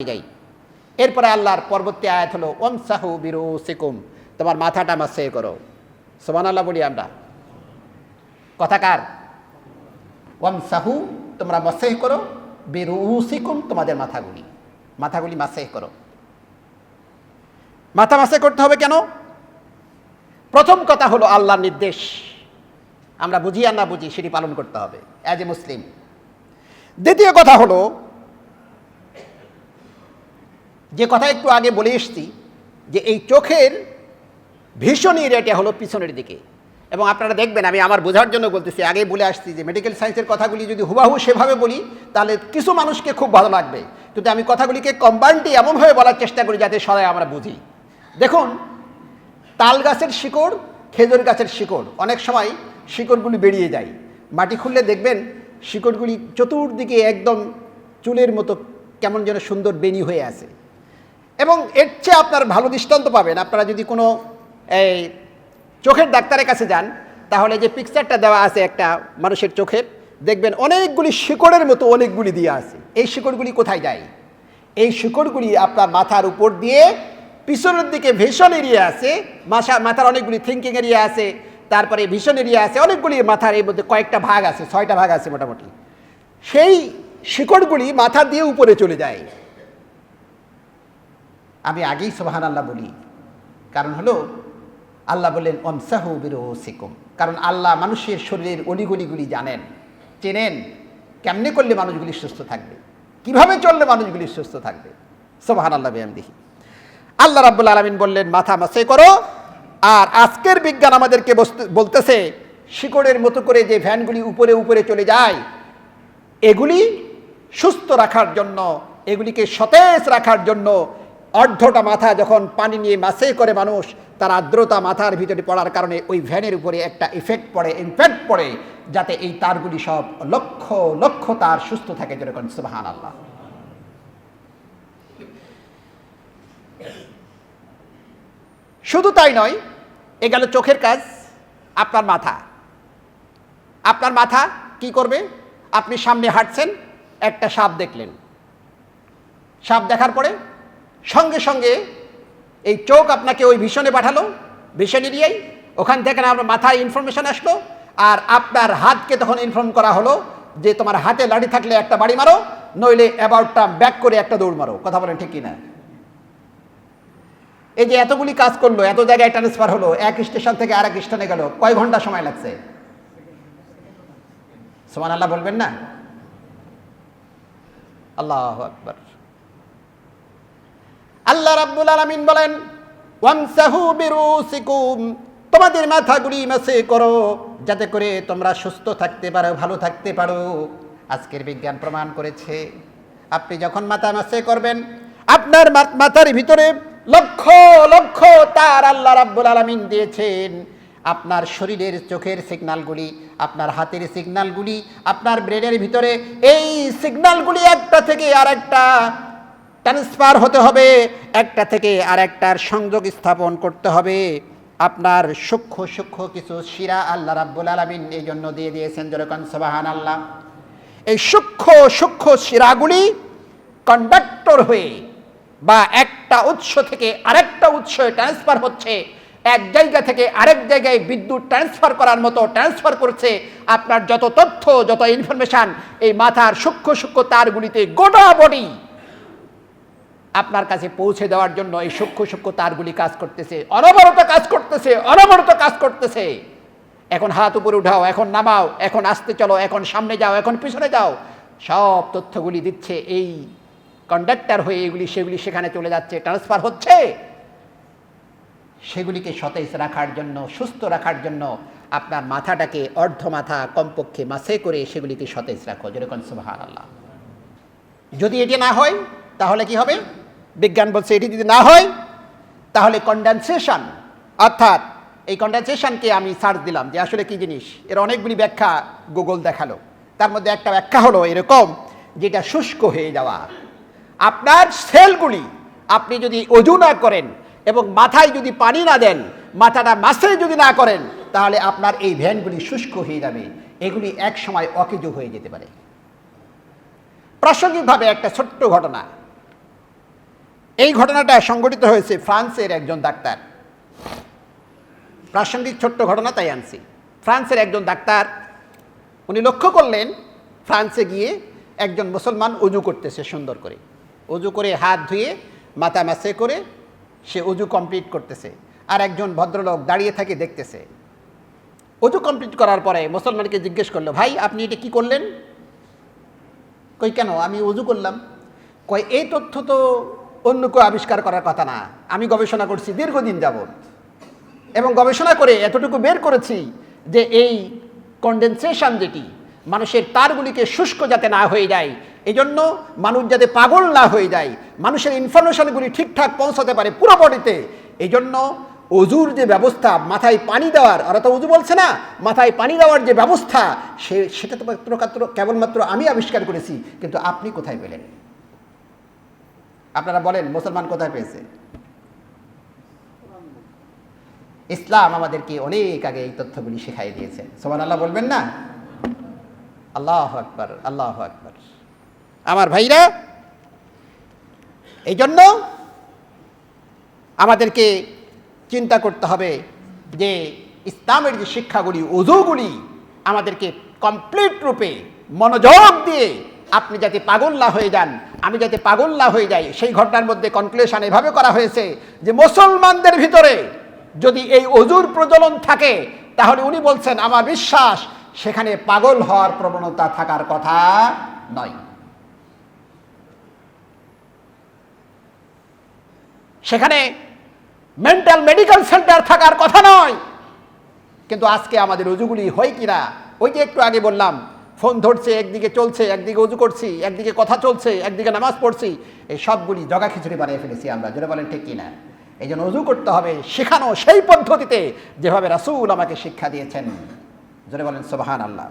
যাই। এরপরে আল্লাহর পরবর্তী আয়াত হলো ওয়ামসাহু বিরুসিকুম, তোমার মাথাটা মাসে করো। সুবহানাল্লাহ বলি আমরা। কথাকার ওয়ামসাহু, তোমরা মাসে করো, বিরুসিকুম, তোমাদের মাথাগুলি মাসে করো। মাথা মাসে করতে হবে কেন? প্রথম কথা হলো আল্লাহর নির্দেশ, আমরা বুঝি আর না বুঝি সেটি পালন করতে হবে অ্যাজ এ মুসলিম। দ্বিতীয় কথা হলো যে কথা একটু আগে বলে এসছি, যে এই চোখের ভীষণ এরিয়াটা হলো পিছনের দিকে। এবং আপনারা দেখবেন, আমি আমার বোঝার জন্য বলতেছি, আগে বলে আসছি যে মেডিকেল সায়েন্সের কথাগুলি যদি হুবাহু সেভাবে বলি তাহলে কিছু মানুষকে খুব ভালো লাগবে, কিন্তু আমি কথাগুলিকে কম্বাইন্ডলি এমনভাবে বলার চেষ্টা করি যাতে সবাই আমরা বুঝি। দেখুন, তাল গাছের শিকড়, খেজুর গাছের শিকড়, অনেক সময় শিকড়গুলি বেরিয়ে যায়। মাটি খুললে দেখবেন শিকড়গুলি চতুর্দিকে একদম চুলের মতো কেমন যেন সুন্দর বেনি হয়ে আছে। এবং এর চেয়ে আপনার ভালো দৃষ্টান্ত পাবেন আপনারা যদি কোনো এই চোখের ডাক্তারের কাছে যান, তাহলে যে পিকচারটা দেওয়া আছে একটা মানুষের চোখের, দেখবেন অনেকগুলি শিকড়ের মতো অনেকগুলি দিয়ে আছে। এই শিকড়গুলি কোথায় যায়? এই শিকড়গুলি আপনার মাথার উপর দিয়ে পিছনের দিকে ভীষণ এরিয়া আছে, মাথার অনেকগুলি থিঙ্কিং এরিয়া আছে, তারপরে ভীষণ এরিয়া আছে, অনেকগুলি মাথার এর মধ্যে কয়েকটা ভাগ আছে, 6টা ভাগ আছে মোটামুটি। সেই শিকড়গুলি মাথা দিয়ে উপরে চলে যায়। আমি আগেই সুবহানাল্লাহ বলি, কারণ হলো আল্লাহ বললেন ওয়ামসাহু বিরুসিকুম, কারণ আল্লাহ মানুষের শরীরের অলিগলিগুলি জানেন, চেনেন, কেমনে করলে মানুষগুলি সুস্থ থাকবে, কিভাবে চললে মানুষগুলি সুস্থ থাকবে। সুবহানাল্লাহ বিহামদিহি। আল্লাহ রাব্বুল আলামিন বললেন মাথা মাসে করো। আর আজকের বিজ্ঞান আমাদেরকে বলতেছে শিকড়ের মতো করে যে ভ্যানগুলি উপরে উপরে চলে যায়, এগুলি সুস্থ রাখার জন্য, এগুলিকে সতেজ রাখার জন্য অর্ধটা মাথা যখন পানি নিয়ে মাসে করে মানুষ, তার আর্দ্রতা মাথার ভিতরে পড়ার কারণে ওই ভ্যানের উপরে একটা ইমপ্যাক্ট পড়ে, যাতে এই তারগুলি সব লক্ষ লক্ষ তার সুস্থ থাকে। যেরকম সুবহানাল্লাহ। শুধু তাই নয়, এ গেল চোখের কাজ। আপনার মাথা কি করবে? আপনি সামনে হাঁটছেন, একটা সাপ দেখলেন, সাপ দেখার পরে সঙ্গে সঙ্গে এই চোখ আপনাকে ওই ভিশনে পাঠালো, ভিশন এরিয়ায়, ওখান থেকে আপনার মাথায় ইনফরমেশন আসলো, আর আপনার হাতকে তখন ইনফর্ম করা হলো যে তোমার হাতে লাঠি থাকলে একটা বাড়ি মারো, নইলে অ্যাবাউট টার্ম ব্যাক করে একটা দৌড় মারো। কথা বলেন ঠিক কিনা? এই যে এতগুলি কাজ করলো, এত জায়গায় ট্রান্সফার হলো, এক স্টেশন থেকে আরেক স্টেশনে গেল, কয় ঘন্টা সময় লাগছে? সুবহানাল্লাহ বলবেন না? আল্লাহু আকবার। আল্লাহ রাব্বুল আলামিন বলেন ওয়ামসাহু বিরুসিকুম, তোমাদের মাথাগুলি মাসে করো যাতে করে তোমরা সুস্থ থাকতে পারো, ভালো থাকতে পারো। আজকের বিজ্ঞান প্রমাণ করেছে আপনি যখন মাথা মাসে করবেন, আপনার মাথার ভিতরে লক্ষ লক্ষ তার আল্লাহ রাব্বুল আলামিন দিয়েছেন। আপনার শরীরের চোখের সিগন্যালগুলি, আপনার হাতের সিগন্যালগুলি, আপনার ব্রেনের ভিতরে এই সিগন্যালগুলি একটা থেকে আরেকটা ট্রান্সফার হতে হবে, একটা থেকে আরেকটার সংযোগ স্থাপন করতে হবে। আপনার সূক্ষ্ম সূক্ষ্ম কিছু শিরা আল্লাহ রাব্বুল আলামিন এই জন্য দিয়ে দিয়েছেন। যেরকম সুবহানাল্লাহ। এই সূক্ষ্ম সূক্ষ্ম শিরাগুলি কন্ডাক্টর হয়ে বা একটা উৎস থেকে আরেকটা উৎসে ট্রান্সফার হচ্ছে, এক জায়গা থেকে আরেক জায়গায় বিদ্যুৎ ট্রান্সফার করার মতো ট্রান্সফার করছে। আপনার যত তথ্য, যত ইনফরমেশন এই মাথার সূক্ষ্ম সূক্ষ্ম তারগুলিতে গোটা বডি আপনার কাছে পৌঁছে দেওয়ার জন্য এই সূক্ষ্ম সূক্ষ্ম তারগুলি কাজ করতেছে, অনবরত কাজ করতেছে। এখন হাত উপরে উঠাও, এখন নামাও, এখন আসতে চলো, এখন সামনে যাও, এখন পিছনে যাও, সব তথ্যগুলি দিচ্ছে এই কন্ডাক্টর হয়ে। এগুলি সেগুলি সেখানে চলে যাচ্ছে, ট্রান্সফার হচ্ছে। সেগুলিকে সতেজ রাখার জন্য, সুস্থ রাখার জন্য আপনার মাথাটাকে অর্ধ মাথা কমপক্ষে মাসে করে সেগুলিকে সতেজ রাখো। যেরকম সুবহানাল্লাহ। যদি এটি না হয় তাহলে কি হবে? বিজ্ঞান বলছে এটি যদি না হয় তাহলে কনডেনসেশন, অর্থাৎ এই কনডেনসেশনকে আমি সার্চ দিলাম যে আসলে কি জিনিস, এর অনেকগুলি ব্যাখ্যা গুগল দেখালো। তার মধ্যে একটা ব্যাখ্যা হলো এরকম, যেটা শুষ্ক হয়ে যাওয়া। আপনার সেলগুলি আপনি যদি ওযু না করেন এবং মাথায় যদি পানি না দেন, মাথাটা মাসে যদি না করেন, তাহলে আপনার এই ভ্যানগুলি শুষ্ক হয়ে যাবে, এগুলি এক সময় অকেজো হয়ে যেতে পারে। প্রাসঙ্গিকভাবে একটা ছোট্ট ঘটনা, এই ঘটনাটা সংঘটিত হয়েছে ফ্রান্সের একজন ডাক্তার। প্রাসঙ্গিক ছোট্ট ঘটনা, তাই আনছি। ফ্রান্সের একজন ডাক্তার উনি লক্ষ্য করলেন ফ্রান্সে গিয়ে একজন মুসলমান অজু করতেছে সুন্দর করে, অজু করে হাত ধুয়ে মাথা ম্যাসে করে সে অজু কমপ্লিট করতেছে, আর একজন ভদ্রলোক দাঁড়িয়ে থেকে দেখতেছে। অজু কমপ্লিট করার পরে মুসলমানকে জিজ্ঞেস করলো, ভাই আপনি এটা কি করলেন? কই কেন, আমি অজু করলাম। কই এই তথ্য তো অন্য কেউ আবিষ্কার করার কথা না, আমি গবেষণা করছি দীর্ঘদিন যাবৎ, এবং গবেষণা করে এতটুকু বের করেছি যে এই কনডেনসেশন যেটি মানুষের তারগুলিকে শুষ্ক যাতে না হয়ে যায়, এই জন্য মানুষ যাতে পাগল না হয়ে যায়, মানুষের ইনফরমেশনগুলি ঠিকঠাক পৌঁছাতে পারে পুরো বডিতে, এই জন্য অজুর যে ব্যবস্থা, মাথায় পানি দেওয়ার, ওরা তো অজু বলছে না, মাথায় পানি দেওয়ার যে ব্যবস্থা সেটা তো কেবলমাত্র আমি আবিষ্কার করেছি, কিন্তু আপনি কোথায় পেলেন? আপনারা বলেন মুসলমান কোথায় পেয়েছে? ইসলাম আমাদেরকে অনেক আগে এই তথ্যগুলি শিখাই দিয়েছে। সুবহানাল্লাহ বলবেন না? আল্লাহু আকবার, আল্লাহু আকবার। আমার ভাইরা, এই জন্য আমাদেরকে চিন্তা করতে হবে যে ইসলামের যে শিক্ষাগুলি, ওযুগুলি আমাদেরকে কমপ্লিট রূপে মনোযোগ দিয়ে আপনি যাতে পাগল না হয়ে যান, আমি যাতে পাগল না হয়ে যাই, সেই ঘটনার মধ্যে কনক্লুশন এভাবে করা হয়েছে যে মুসলমানদের ভিতরে যদি এই ওযুর প্রচলন থাকে, তাহলে উনি বলছেন আমার বিশ্বাস সেখানে পাগল হওয়ার প্রবণতা থাকার কথা নয়, সেখানে মেন্টাল মেডিকেল সেন্টার থাকার কথা নয়। কিন্তু আজকে আমাদের ওযুগুলি হয় কিনা, ওই যে একটু আগে বললাম, ফোন ধরছে, একদিকে চলছে, একদিকে ওযু করছি, একদিকে কথা চলছে, একদিকে নামাজ পড়ছি, এই সবগুলি জগা খিচুড়ি বানিয়ে ফেলেছি আমরা। জোরে বলেন ঠিক কিনা? এই জন্য ওযু করতে হবে শেখানো সেই পদ্ধতিতে যেভাবে রাসূল আমাকে শিক্ষা দিয়েছেন। জোরে বলেন সুবহানাল্লাহ।